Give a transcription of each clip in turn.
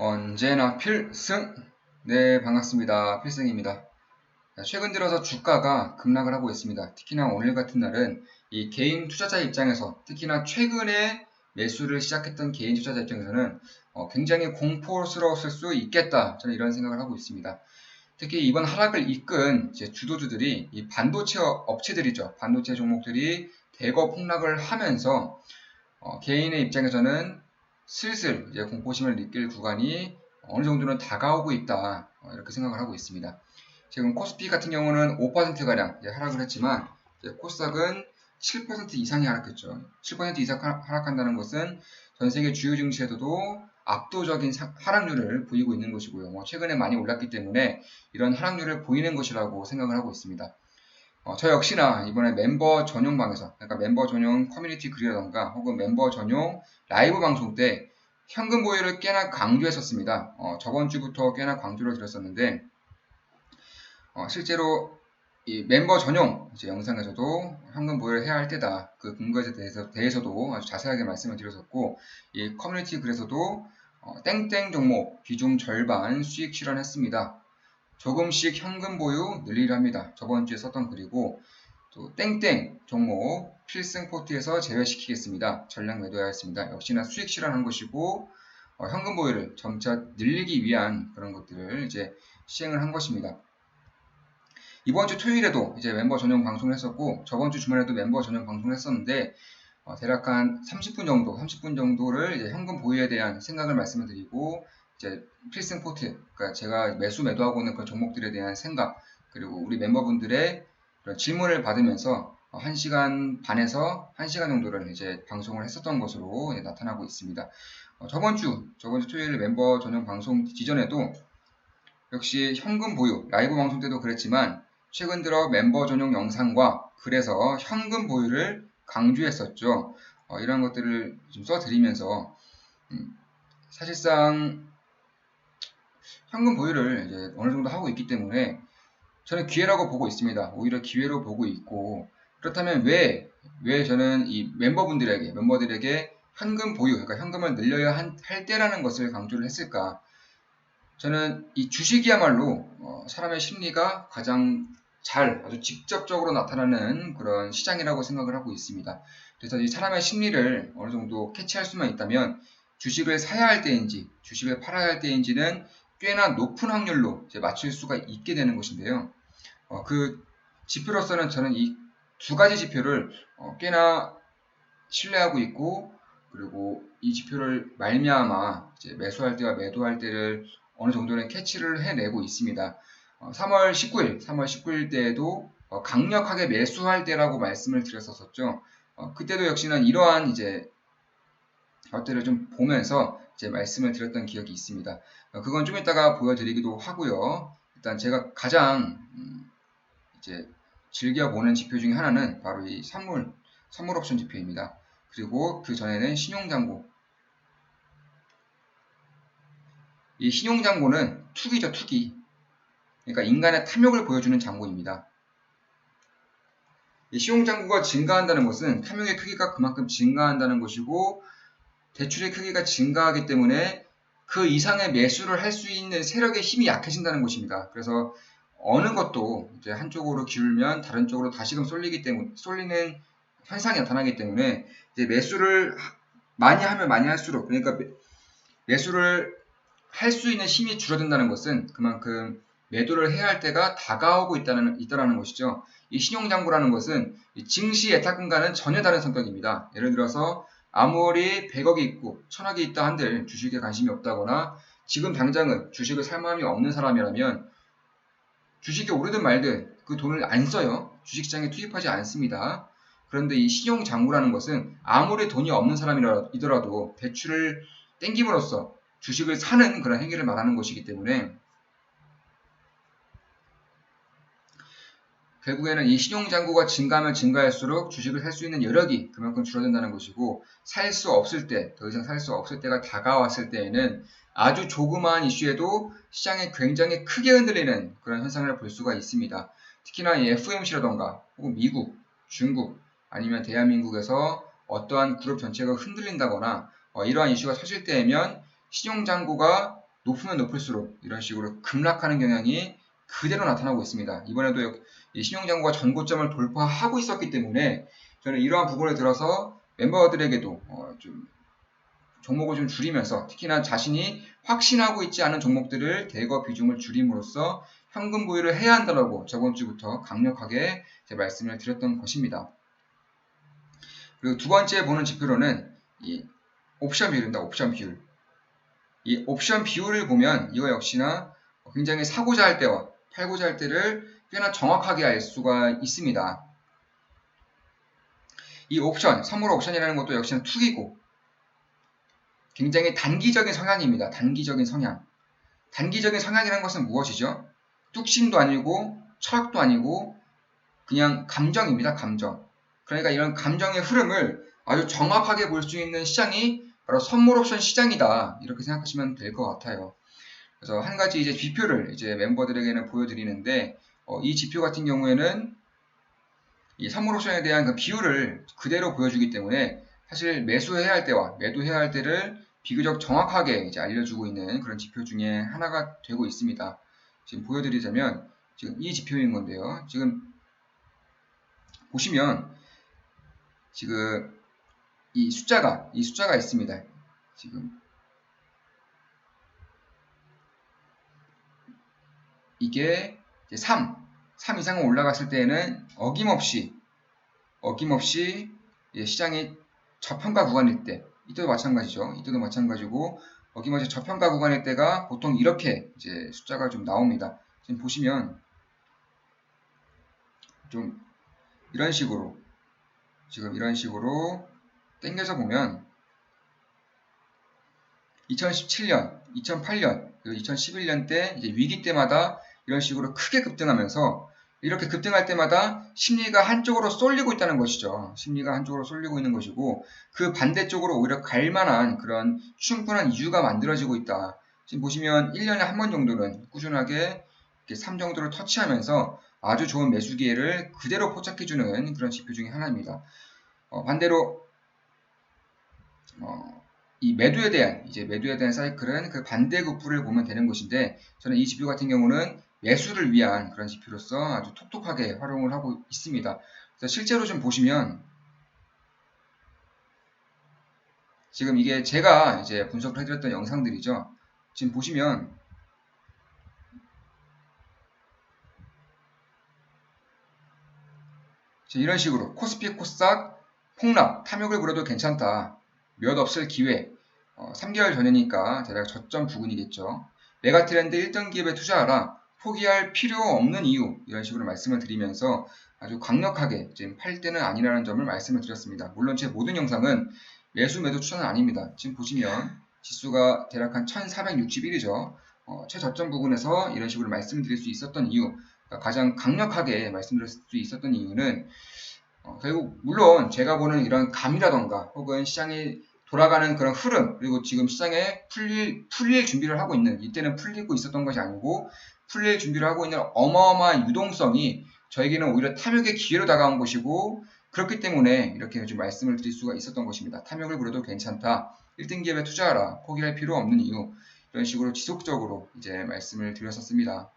언제나 필승! 네, 반갑습니다. 필승입니다. 최근 들어서 주가가 급락을 하고 있습니다. 특히나 오늘 같은 날은 이 개인 투자자 입장에서, 특히나 최근에 매수를 시작했던 개인 투자자 입장에서는 굉장히 공포스러웠을 수 있겠다. 저는 이런 생각을 하고 있습니다. 특히 이번 하락을 이끈 주도주들이 이 반도체 업체들이죠. 반도체 종목들이 대거 폭락을 하면서 개인의 입장에서는 슬슬 이제 공포심을 느낄 구간이 어느 정도는 다가오고 있다. 이렇게 생각을 하고 있습니다. 지금 코스피 같은 경우는 5%가량 하락을 했지만 코스닥은 7% 이상이 하락했죠. 7% 이상 하락한다는 것은 전 세계 주요 증시에서도 압도적인 하락률을 보이고 있는 것이고요. 최근에 많이 올랐기 때문에 이런 하락률을 보이는 것이라고 생각을 하고 있습니다. 저 역시나 이번에 멤버 전용 방에서, 그러니까 멤버 전용 커뮤니티 글이라던가 혹은 멤버 전용 라이브 방송 때 현금 보유를 꽤나 강조했었습니다. 저번 주부터 꽤나 강조를 드렸었는데, 실제로 이 멤버 전용 영상에서도 현금 보유를 해야 할 때다. 그 근거에 대해서도 아주 자세하게 말씀을 드렸었고, 이 커뮤니티 글에서도 땡땡 종목 비중 절반 수익 실현했습니다. 조금씩 현금 보유 늘리랍니다. 저번 주에 썼던 글이고, 또 땡땡 종목 필승 포트에서 제외시키겠습니다. 전량 매도하였습니다. 역시나 수익 실현한 것이고 현금 보유를 점차 늘리기 위한 그런 것들을 이제 시행을 한 것입니다. 이번 주 토요일에도 이제 멤버 전용 방송을 했었고 저번 주 주말에도 멤버 전용 방송을 했었는데 대략 한 30분 정도를 이제 현금 보유에 대한 생각을 말씀을 드리고 이제 필승 포트, 그러니까 제가 매도하고 있는 그런 종목들에 대한 생각, 그리고 우리 멤버분들의 그런 질문을 받으면서 1시간 반에서 1시간 정도를 이제 방송을 했었던 것으로 나타나고 있습니다. 저번 주 토요일 멤버 전용 방송 지전에도 역시 현금 보유, 라이브 방송 때도 그랬지만 최근 들어 멤버 전용 영상과 글에서 현금 보유를 강조했었죠. 이런 것들을 좀 써드리면서 사실상 현금 보유를 이제 어느 정도 하고 있기 때문에 저는 기회라고 보고 있습니다. 오히려 기회로 보고 있고, 그렇다면 왜 저는 이 멤버들에게 현금 보유, 그러니까 현금을 늘려야 할 때라는 것을 강조를 했을까? 저는 이 주식이야말로 사람의 심리가 가장 아주 직접적으로 나타나는 그런 시장이라고 생각을 하고 있습니다. 그래서 이 사람의 심리를 어느 정도 캐치할 수만 있다면 주식을 사야 할 때인지 주식을 팔아야 할 때인지는 꽤나 높은 확률로 이제 맞출 수가 있게 되는 것인데요. 그 지표로서는 저는 이 두 가지 지표를 꽤나 신뢰하고 있고, 그리고 이 지표를 말미암아 이제 매수할 때와 매도할 때를 어느 정도는 캐치를 해내고 있습니다. 3월 19일 때에도 강력하게 매수할 때라고 말씀을 드렸었죠. 그때도 역시나 이러한 이제 것들을 좀 보면서 이제 말씀을 드렸던 기억이 있습니다. 그건 좀 이따가 보여드리기도 하고요. 일단 제가 가장 이제 즐겨보는 지표 중에 하나는 바로 이 선물 옵션 지표입니다. 그리고 그 전에는 신용장고. 이 신용장고는 투기죠, 투기. 그러니까 인간의 탐욕을 보여주는 장고입니다. 이 신용장고가 증가한다는 것은 탐욕의 크기가 그만큼 증가한다는 것이고, 대출의 크기가 증가하기 때문에 그 이상의 매수를 할 수 있는 세력의 힘이 약해진다는 것입니다. 그래서 어느 것도 이제 한쪽으로 기울면 다른 쪽으로 다시금 쏠리는 현상이 나타나기 때문에 이제 매수를 많이 하면 많이 할수록, 그러니까 매수를 할 수 있는 힘이 줄어든다는 것은 그만큼 매도를 해야 할 때가 다가오고 있다는 것이죠. 이 신용장고라는 것은 증시 예탁금과는 전혀 다른 성격입니다. 예를 들어서 아무리 100억이 있고 1000억이 있다 한들 주식에 관심이 없다거나 지금 당장은 주식을 살 마음이 없는 사람이라면 주식이 오르든 말든 그 돈을 안 써요. 주식시장에 투입하지 않습니다. 그런데 이 신용장고라는 것은 아무리 돈이 없는 사람이더라도 대출을 땡김으로써 주식을 사는 그런 행위를 말하는 것이기 때문에 결국에는 이 신용장고가 증가하면 증가할수록 주식을 살 수 있는 여력이 그만큼 줄어든다는 것이고, 살 수 없을 때, 더 이상 살 수 없을 때가 다가왔을 때에는 아주 조그마한 이슈에도 시장이 굉장히 크게 흔들리는 그런 현상을 볼 수가 있습니다. 특히나 이 FOMC라던가 혹은 미국, 중국, 아니면 대한민국에서 어떠한 그룹 전체가 흔들린다거나 이러한 이슈가 터질 때면 신용장고가 높으면 높을수록 이런 식으로 급락하는 경향이 그대로 나타나고 있습니다. 이번에도 이 신용장고가 전고점을 돌파하고 있었기 때문에 저는 이러한 부분을 들어서 멤버들에게도 좀 종목을 좀 줄이면서 특히나 자신이 확신하고 있지 않은 종목들을 대거 비중을 줄임으로써 현금 보유를 해야 한다고 저번 주부터 강력하게 제 말씀을 드렸던 것입니다. 그리고 두 번째 보는 지표로는 이 옵션 비율입니다. 옵션 비율. 이 옵션 비율을 보면 이거 역시나 굉장히 사고자 할 때와 팔고자 할 때를 꽤나 정확하게 알 수가 있습니다. 이 옵션, 선물 옵션이라는 것도 역시나 투기고 굉장히 단기적인 성향입니다. 단기적인 성향. 단기적인 성향이라는 것은 무엇이죠? 뚝심도 아니고 철학도 아니고 그냥 감정입니다. 감정. 그러니까 이런 감정의 흐름을 아주 정확하게 볼 수 있는 시장이 바로 선물 옵션 시장이다. 이렇게 생각하시면 될 것 같아요. 그래서 한 가지 이제 지표를 이제 멤버들에게는 보여드리는데 이 지표 같은 경우에는 이 선물 옵션에 대한 그 비율을 그대로 보여주기 때문에 사실 매수해야 할 때와 매도해야 할 때를 비교적 정확하게 이제 알려주고 있는 그런 지표 중에 하나가 되고 있습니다. 지금 보여드리자면 지금 이 지표인 건데요. 지금 보시면 지금 이 숫자가 있습니다. 지금 이게 이제 3 이상은 올라갔을 때에는 어김없이 시장이 저평가 구간일 때 이때도 마찬가지죠. 이때도 마찬가지고 어김없이 저평가 구간일 때가 보통 이렇게 이제 숫자가 좀 나옵니다. 지금 보시면 좀 이런 식으로 지금 이런 식으로 당겨서 보면 2017년, 2008년, 그리고 2011년 때 이제 위기 때마다 이런 식으로 크게 급등하면서 이렇게 급등할 때마다 심리가 한쪽으로 쏠리고 있다는 것이죠. 심리가 한쪽으로 쏠리고 있는 것이고 그 반대쪽으로 오히려 갈 만한 그런 충분한 이유가 만들어지고 있다. 지금 보시면 1년에 한 번 정도는 꾸준하게 이렇게 3 정도를 터치하면서 아주 좋은 매수 기회를 그대로 포착해주는 그런 지표 중에 하나입니다. 반대로 이 매도에 대한 사이클은 그 반대급부를 보면 되는 것인데 저는 이 지표 같은 경우는 매수를 위한 그런 지표로서 아주 톡톡하게 활용을 하고 있습니다. 그래서 실제로 좀 보시면 지금 이게 제가 이제 분석을 해드렸던 영상들이죠. 지금 보시면 이런 식으로 코스피 코스닥 폭락 탐욕을 부려도 괜찮다. 몇 없을 기회 3개월 전이니까 대략 저점 부근이겠죠. 메가트렌드 1등 기업에 투자하라. 포기할 필요 없는 이유 이런 식으로 말씀을 드리면서 아주 강력하게 지금 팔 때는 아니라는 점을 말씀을 드렸습니다. 물론 제 모든 영상은 매수 매도 추천은 아닙니다. 지금 보시면 지수가 대략 한 1461이죠. 최저점 부근에서 이런 식으로 말씀드릴 수 있었던 이유 가장 강력하게 말씀드릴 수 있었던 이유는 결국 물론 제가 보는 이런 감이라던가 혹은 시장이 돌아가는 그런 흐름 그리고 지금 시장에 풀릴 준비를 하고 있는 이때는 풀리고 있었던 것이 아니고 풀릴 준비를 하고 있는 어마어마한 유동성이 저에게는 오히려 탐욕의 기회로 다가온 것이고 그렇기 때문에 이렇게 좀 말씀을 드릴 수가 있었던 것입니다. 탐욕을 부려도 괜찮다. 1등 기업에 투자하라. 포기할 필요 없는 이유 이런 식으로 지속적으로 이제 말씀을 드렸었습니다.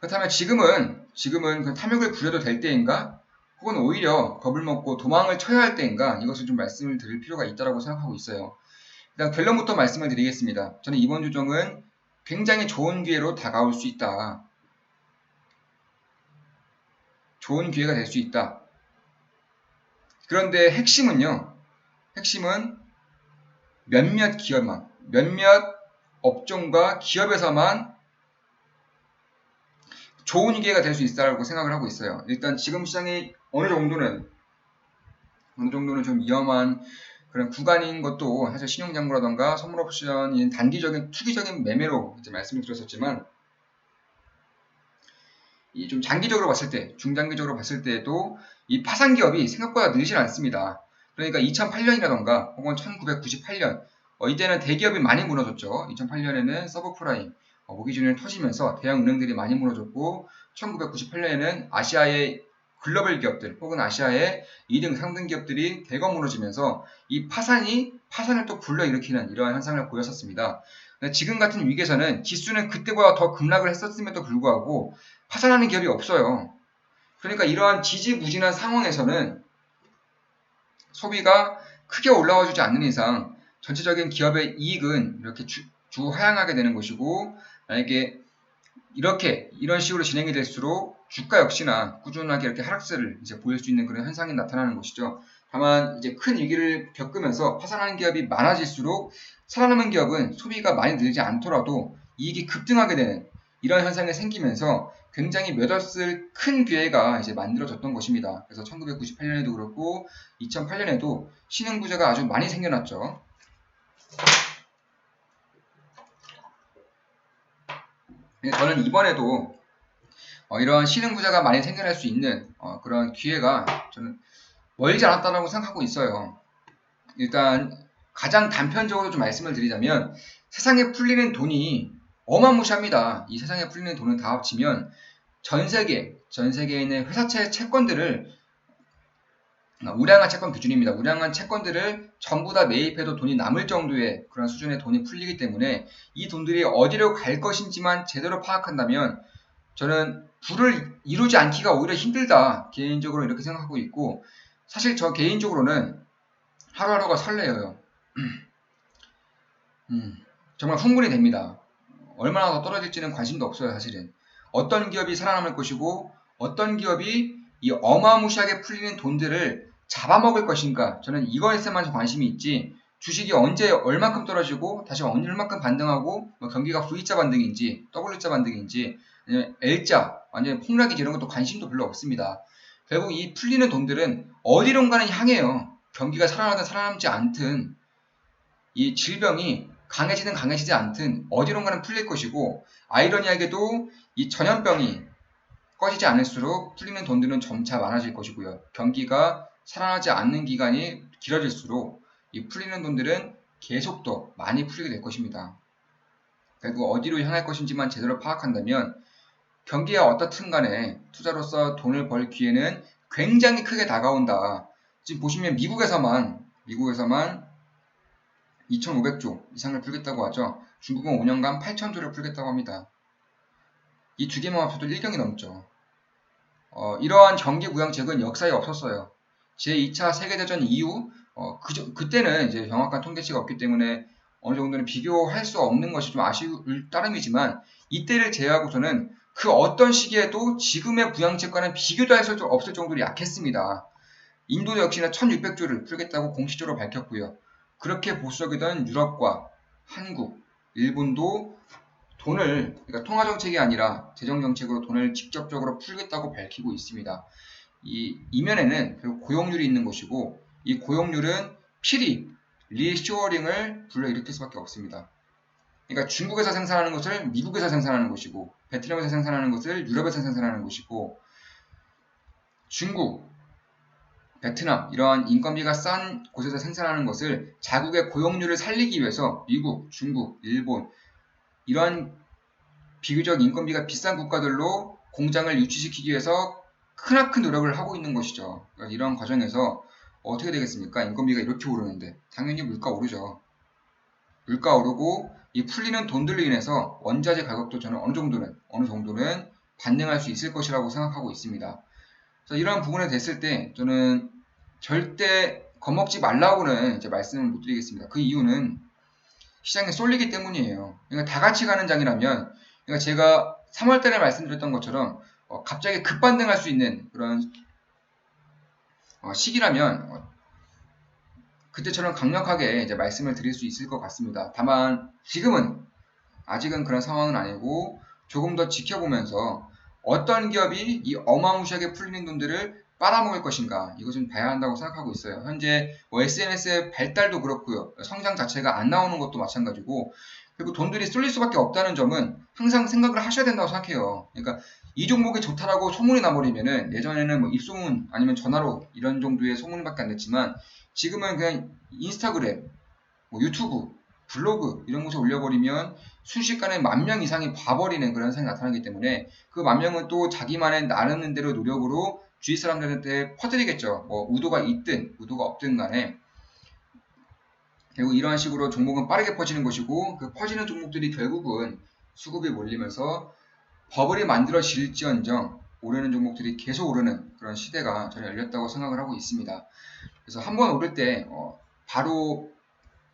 그렇다면 지금은 그 탐욕을 부려도 될 때인가? 혹은 오히려 겁을 먹고 도망을 쳐야 할 때인가? 이것을 좀 말씀을 드릴 필요가 있다고 생각하고 있어요. 일단 결론부터 말씀을 드리겠습니다. 저는 이번 주종은 굉장히 좋은 기회로 다가올 수 있다. 좋은 기회가 될 수 있다. 그런데 핵심은 몇몇 기업만, 몇몇 업종과 기업에서만 좋은 기회가 될 수 있다고 생각을 하고 있어요. 일단 지금 시장이 어느 정도는 좀 위험한 그런 구간인 것도 사실 신용장부라던가 선물옵션인 단기적인 투기적인 매매로 이제 말씀을 드렸었지만 이 좀 장기적으로 봤을 때, 중장기적으로 봤을 때에도 이 파산 기업이 생각보다 늘질 않습니다. 그러니까 2008년이라던가 혹은 1998년 이때는 대기업이 많이 무너졌죠. 2008년에는 서브프라임 모기지준을 터지면서 대형 은행들이 많이 무너졌고 1998년에는 아시아의 글로벌 기업들 혹은 아시아의 2등, 3등 기업들이 대거 무너지면서 이 파산을 또 불러일으키는 이러한 현상을 보였었습니다. 지금 같은 위기에서는 지수는 그때보다 더 급락을 했었음에도 불구하고 파산하는 기업이 없어요. 그러니까 이러한 지지부진한 상황에서는 소비가 크게 올라와 주지 않는 이상 전체적인 기업의 이익은 이렇게 하향하게 되는 것이고, 만약에 이런 식으로 진행이 될수록 주가 역시나 꾸준하게 이렇게 하락세를 이제 보일 수 있는 그런 현상이 나타나는 것이죠. 다만 이제 큰 위기를 겪으면서 파산하는 기업이 많아질수록 살아남은 기업은 소비가 많이 늘지 않더라도 이익이 급등하게 되는 이런 현상이 생기면서 굉장히 몇 없을 큰 기회가 이제 만들어졌던 것입니다. 그래서 1998년에도 그렇고 2008년에도 신흥부재가 아주 많이 생겨났죠. 저는 이번에도 이러한 신흥부재가 많이 생겨날 수 있는 그런 기회가 저는 멀지 않았다고 생각하고 있어요. 일단 가장 단편적으로 좀 말씀을 드리자면 세상에 풀리는 돈이 어마무시합니다. 이 세상에 풀리는 돈을 다 합치면 전 세계에 있는 회사채 채권들을 우량한 채권 기준입니다. 우량한 채권들을 전부 다 매입해도 돈이 남을 정도의 그런 수준의 돈이 풀리기 때문에 이 돈들이 어디로 갈 것인지만 제대로 파악한다면 저는 부를 이루지 않기가 오히려 힘들다, 개인적으로 이렇게 생각하고 있고, 사실 저 개인적으로는 하루하루가 설레어요. 정말 흥분이 됩니다. 얼마나 더 떨어질지는 관심도 없어요. 사실은 어떤 기업이 살아남을 것이고 어떤 기업이 이 어마무시하게 풀리는 돈들을 잡아먹을 것인가, 저는 이거에서만 관심이 있지 주식이 언제 얼마큼 떨어지고 다시 얼마큼 반등하고 경기가 V자 반등인지 W자 반등인지 아니면 L자 완전히 폭락인지 이런 것도 관심도 별로 없습니다. 결국 이 풀리는 돈들은 어디론가는 향해요. 경기가 살아나든 살아남지 않든 이 질병이 강해지지 않든 어디론가는 풀릴 것이고, 아이러니하게도 이 전염병이 꺼지지 않을수록 풀리는 돈들은 점차 많아질 것이고요. 경기가 살아나지 않는 기간이 길어질수록 이 풀리는 돈들은 계속 더 많이 풀리게 될 것입니다. 결국 어디로 향할 것인지만 제대로 파악한다면 경기가 어떻든 간에 투자로서 돈을 벌 기회는 굉장히 크게 다가온다. 지금 보시면 미국에서만 2,500조 이상을 풀겠다고 하죠. 중국은 5년간 8,000조를 풀겠다고 합니다. 이 두 개만 합쳐도 1경이 넘죠. 이러한 경기부양책은 역사에 없었어요. 제2차 세계대전 이후 그때는 이제 정확한 통계치가 없기 때문에 어느 정도는 비교할 수 없는 것이 좀 아쉬울 따름이지만, 이때를 제외하고서는 그 어떤 시기에도 지금의 부양책과는 비교도 할 수 없을 정도로 약했습니다. 인도 역시나 1,600조를 풀겠다고 공식적으로 밝혔고요. 그렇게 보수적이던 유럽과 한국, 일본도 돈을, 그러니까 통화정책이 아니라 재정정책으로 돈을 직접적으로 풀겠다고 밝히고 있습니다. 이 이면에는 결국 고용률이 있는 것이고, 이 고용률은 필히 리쇼어링을 불러일으킬 수밖에 없습니다. 그러니까 중국에서 생산하는 것을 미국에서 생산하는 것이고, 베트남에서 생산하는 것을 유럽에서 생산하는 것이고, 중국, 베트남 이러한 인건비가 싼 곳에서 생산하는 것을 자국의 고용률을 살리기 위해서 미국, 중국, 일본 이러한 비교적 인건비가 비싼 국가들로 공장을 유치시키기 위해서 크나큰 노력을 하고 있는 것이죠. 그러니까 이런 과정에서 어떻게 되겠습니까? 인건비가 이렇게 오르는데 당연히 물가 오르죠. 물가 오르고 이 풀리는 돈들로 인해서 원자재 가격도 저는 어느 정도는 반등할 수 있을 것이라고 생각하고 있습니다. 그래서 이런 부분에 됐을 때 저는 절대 겁먹지 말라고는 이제 말씀을 못 드리겠습니다. 그 이유는 시장에 쏠리기 때문이에요. 그러니까 다 같이 가는 장이라면, 그러니까 제가 3월달에 말씀드렸던 것처럼 갑자기 급반등할 수 있는 그런 시기라면 그때처럼 강력하게 이제 말씀을 드릴 수 있을 것 같습니다. 다만 지금은 아직은 그런 상황은 아니고 조금 더 지켜보면서 어떤 기업이 이 어마무시하게 풀리는 돈들을 빨아먹을 것인가, 이거 좀 봐야 한다고 생각하고 있어요. 현재 SNS의 발달도 그렇고요. 성장 자체가 안 나오는 것도 마찬가지고, 그리고 돈들이 쏠릴 수밖에 없다는 점은 항상 생각을 하셔야 된다고 생각해요. 그러니까 이 종목이 좋다라고 소문이 나버리면은, 예전에는 뭐 입소문 아니면 전화로 이런 정도의 소문밖에 안 됐지만 지금은 그냥 인스타그램, 뭐 유튜브, 블로그 이런 곳에 올려버리면 순식간에 10,000명 이상이 봐버리는 그런 현상이 나타나기 때문에 그 10,000명은 또 자기만의 나름대로 노력으로 주위 사람들한테 퍼뜨리겠죠. 뭐 의도가 있든 의도가 없든 간에. 결국 이러한 식으로 종목은 빠르게 퍼지는 것이고 그 퍼지는 종목들이 결국은 수급이 몰리면서 버블이 만들어질지언정 오르는 종목들이 계속 오르는 그런 시대가 저는 열렸다고 생각을 하고 있습니다. 그래서 한번 오를 때 바로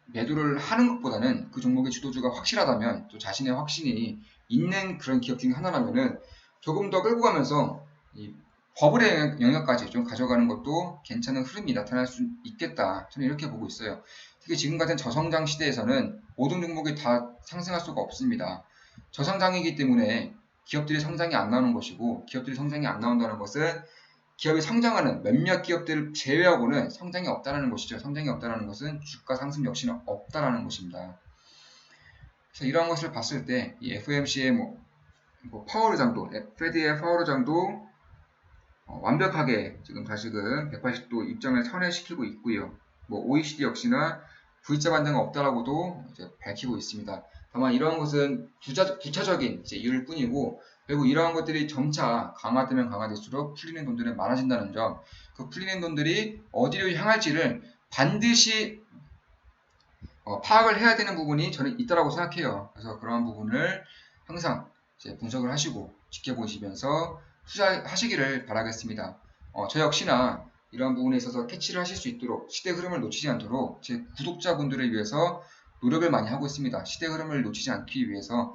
매도를 하는 것보다는 그 종목의 주도주가 확실하다면 또 자신의 확신이 있는 그런 기업 중에 하나라면은 조금 더 끌고 가면서 이 버블의 영역까지 좀 가져가는 것도 괜찮은 흐름이 나타날 수 있겠다. 저는 이렇게 보고 있어요. 특히 지금 같은 저성장 시대에서는 모든 종목이 다 상승할 수가 없습니다. 저성장이기 때문에 기업들이 성장이 안 나오는 것이고 기업들이 성장이 안 나온다는 것은 기업이 성장하는 몇몇 기업들을 제외하고는 성장이 없다는 것이죠. 성장이 없다는 것은 주가 상승 역시는 없다는 것입니다. 그래서 이러한 것을 봤을 때 이 FOMC의 파월 의장도, 페드의 파월 의장도 완벽하게 지금 다시금 180도 입장을 선회시키고 있고요. OECD 역시나 V자 반등은 없다라고도 이제 밝히고 있습니다. 다만 이러한 것은 부차적인 이유일 뿐이고 결국 이러한 것들이 점차 강화되면 강화될수록 풀리는 돈들은 많아진다는 점, 그 풀리는 돈들이 어디로 향할지를 반드시 파악을 해야 되는 부분이 저는 있다라고 생각해요. 그래서 그러한 부분을 항상 이제 분석을 하시고 지켜보시면서 투자하시기를 바라겠습니다. 저 역시나 이러한 부분에 있어서 캐치를 하실 수 있도록 시대 흐름을 놓치지 않도록 제 구독자분들을 위해서 노력을 많이 하고 있습니다. 시대 흐름을 놓치지 않기 위해서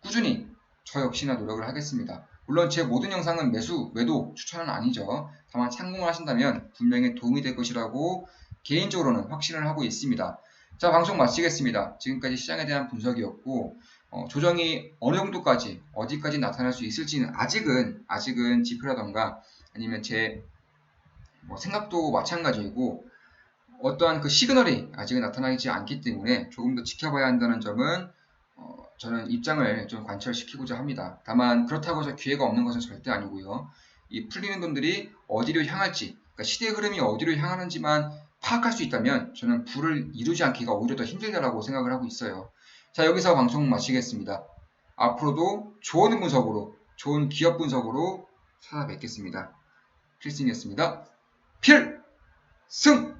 꾸준히 저 역시나 노력을 하겠습니다. 물론 제 모든 영상은 매도 추천은 아니죠. 다만 참고를 하신다면 분명히 도움이 될 것이라고 개인적으로는 확신을 하고 있습니다. 자, 방송 마치겠습니다. 지금까지 시장에 대한 분석이었고 조정이 어느 정도까지 어디까지 나타날 수 있을지는 아직은 지표라던가 아니면 제 생각도 마찬가지이고 어떠한 그 시그널이 아직은 나타나지 않기 때문에 조금 더 지켜봐야 한다는 점은 저는 입장을 좀 관철시키고자 합니다. 다만 그렇다고 해서 기회가 없는 것은 절대 아니고요. 이 풀리는 돈들이 어디로 향할지, 그러니까 시대의 흐름이 어디로 향하는지만 파악할 수 있다면 저는 부를 이루지 않기가 오히려 더 힘들다라고 생각을 하고 있어요. 자, 여기서 방송 마치겠습니다. 앞으로도 좋은 분석으로, 좋은 기업 분석으로 찾아뵙겠습니다. 필승이었습니다. 필승!